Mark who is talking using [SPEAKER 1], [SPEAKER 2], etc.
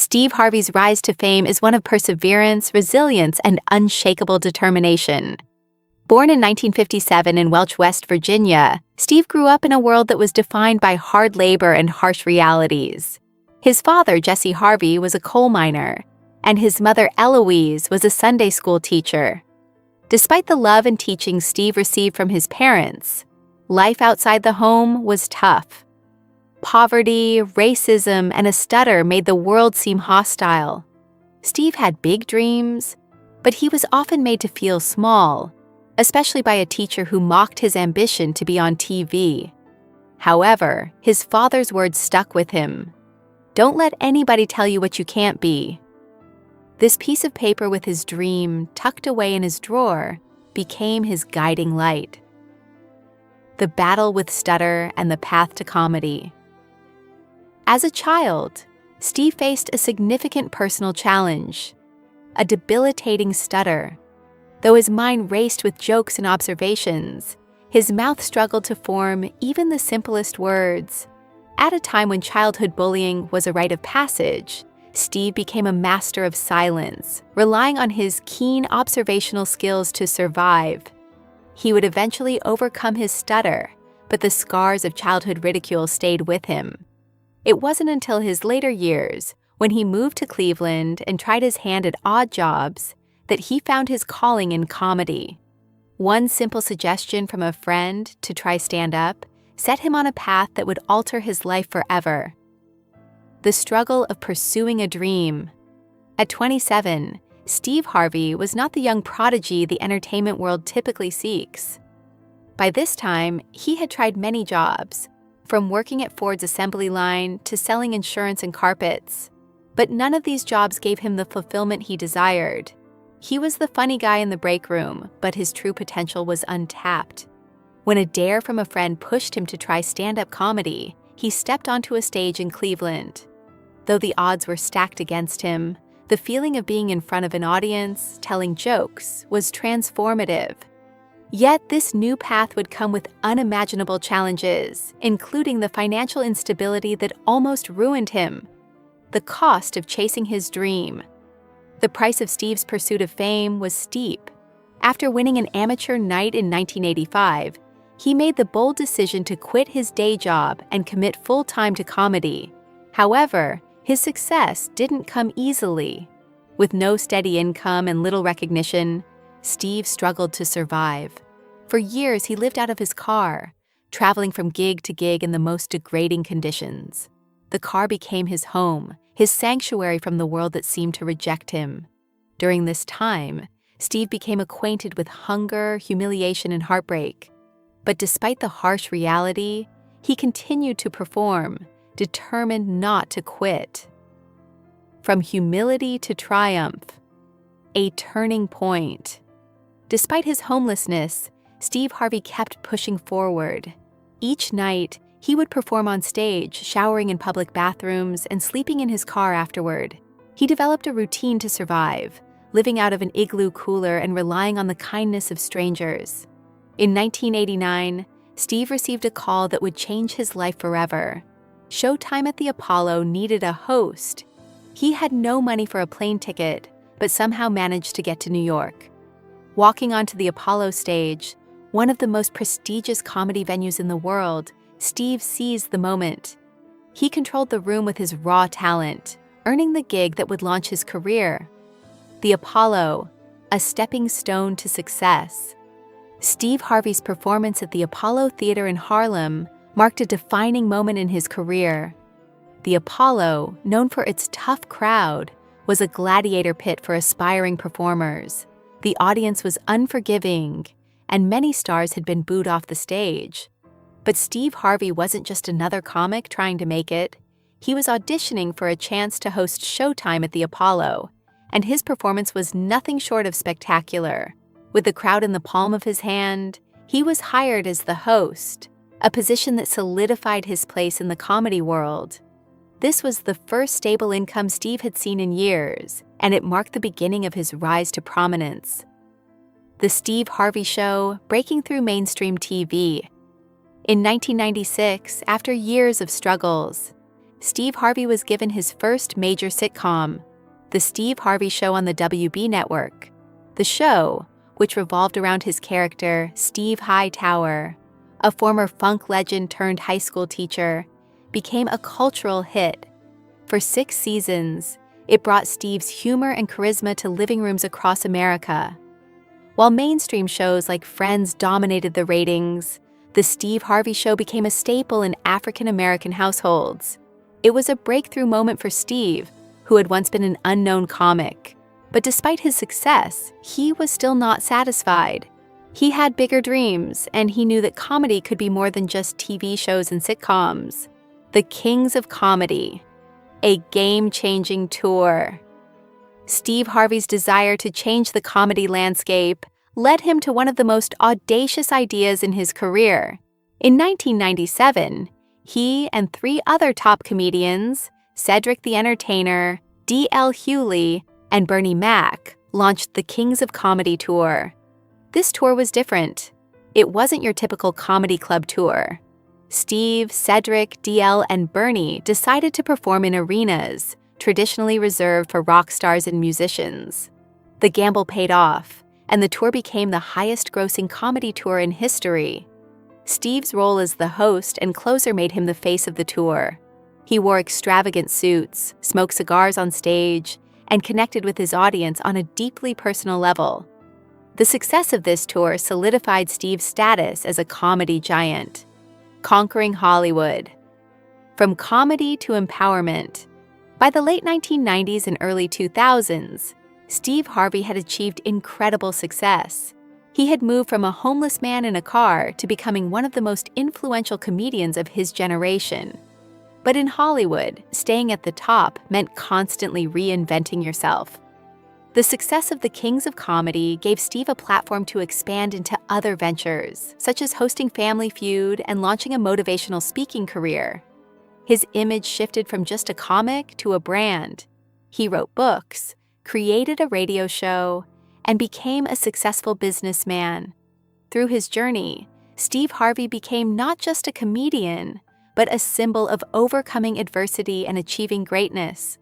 [SPEAKER 1] Steve Harvey's rise to fame is one of perseverance, resilience, and unshakable determination. Born in 1957 in Welch, West Virginia, Steve grew up in a world that was defined by hard labor and harsh realities. His father, Jesse Harvey, was a coal miner, and his mother, Eloise, was a Sunday school teacher. Despite the love and teaching Steve received from his parents, life outside the home was tough. Poverty, racism, and a stutter made the world seem hostile. Steve had big dreams, but he was often made to feel small, especially by a teacher who mocked his ambition to be on TV. However, his father's words stuck with him. "Don't let anybody tell you what you can't be." This piece of paper with his dream tucked away in his drawer became his guiding light. The battle with stutter and the path to comedy. As a child, Steve faced a significant personal challenge, a debilitating stutter. Though his mind raced with jokes and observations, his mouth struggled to form even the simplest words. At a time when childhood bullying was a rite of passage, Steve became a master of silence, relying on his keen observational skills to survive. He would eventually overcome his stutter, but the scars of childhood ridicule stayed with him. It wasn't until his later years, when he moved to Cleveland and tried his hand at odd jobs, that he found his calling in comedy. One simple suggestion from a friend to try stand-up set him on a path that would alter his life forever. The struggle of pursuing a dream. At 27, Steve Harvey was not the young prodigy the entertainment world typically seeks. By this time, he had tried many jobs, from working at Ford's assembly line to selling insurance and carpets. But none of these jobs gave him the fulfillment he desired. He was the funny guy in the break room, but his true potential was untapped. When a dare from a friend pushed him to try stand-up comedy, he stepped onto a stage in Cleveland. Though the odds were stacked against him, the feeling of being in front of an audience, telling jokes, was transformative. Yet this new path would come with unimaginable challenges, including the financial instability that almost ruined him. The cost of chasing his dream. The price of Steve's pursuit of fame was steep. After winning an amateur night in 1985, he made the bold decision to quit his day job and commit full-time to comedy. However, his success didn't come easily. With no steady income and little recognition, Steve struggled to survive. For years, he lived out of his car, traveling from gig to gig in the most degrading conditions. The car became his home, his sanctuary from the world that seemed to reject him. During this time, Steve became acquainted with hunger, humiliation, and heartbreak. But despite the harsh reality, he continued to perform, determined not to quit. From humility to triumph. A turning point. Despite his homelessness, Steve Harvey kept pushing forward. Each night, he would perform on stage, showering in public bathrooms, and sleeping in his car afterward. He developed a routine to survive, living out of an igloo cooler and relying on the kindness of strangers. In 1989, Steve received a call that would change his life forever. Showtime at the Apollo needed a host. He had no money for a plane ticket, but somehow managed to get to New York. Walking onto the Apollo stage, one of the most prestigious comedy venues in the world, Steve seized the moment. He controlled the room with his raw talent, earning the gig that would launch his career. The Apollo, a stepping stone to success. Steve Harvey's performance at the Apollo Theater in Harlem marked a defining moment in his career. The Apollo, known for its tough crowd, was a gladiator pit for aspiring performers. The audience was unforgiving, and many stars had been booed off the stage. But Steve Harvey wasn't just another comic trying to make it. He was auditioning for a chance to host Showtime at the Apollo, and his performance was nothing short of spectacular. With the crowd in the palm of his hand, he was hired as the host, a position that solidified his place in the comedy world. This was the first stable income Steve had seen in years, and it marked the beginning of his rise to prominence. The Steve Harvey Show, breaking through mainstream TV. In 1996, after years of struggles, Steve Harvey was given his first major sitcom, The Steve Harvey Show on the WB network. The show, which revolved around his character, Steve Hightower, a former funk legend turned high school teacher, became a cultural hit. For 6 seasons, it brought Steve's humor and charisma to living rooms across America. While mainstream shows like Friends dominated the ratings, The Steve Harvey Show became a staple in African American households. It was a breakthrough moment for Steve, who had once been an unknown comic. But despite his success, he was still not satisfied. He had bigger dreams, and he knew that comedy could be more than just TV shows and sitcoms. The Kings of Comedy, a game-changing tour. Steve Harvey's desire to change the comedy landscape led him to one of the most audacious ideas in his career. In 1997, he and 3 other top comedians, Cedric the Entertainer, D.L. Hewley, and Bernie Mac, launched the Kings of Comedy tour. This tour was different. It wasn't your typical comedy club tour. Steve, Cedric, DL, and Bernie decided to perform in arenas, traditionally reserved for rock stars and musicians. The gamble paid off, and the tour became the highest-grossing comedy tour in history. Steve's role as the host and closer made him the face of the tour. He wore extravagant suits, smoked cigars on stage, and connected with his audience on a deeply personal level. The success of this tour solidified Steve's status as a comedy giant, conquering Hollywood. From comedy to empowerment. By the late 1990s and early 2000s, Steve Harvey had achieved incredible success. He had moved from a homeless man in a car to becoming one of the most influential comedians of his generation. But in Hollywood, staying at the top meant constantly reinventing yourself. The success of the Kings of Comedy gave Steve a platform to expand into other ventures, such as hosting Family Feud and launching a motivational speaking career. His image shifted from just a comic to a brand. He wrote books, created a radio show, and became a successful businessman. Through his journey, Steve Harvey became not just a comedian, but a symbol of overcoming adversity and achieving greatness.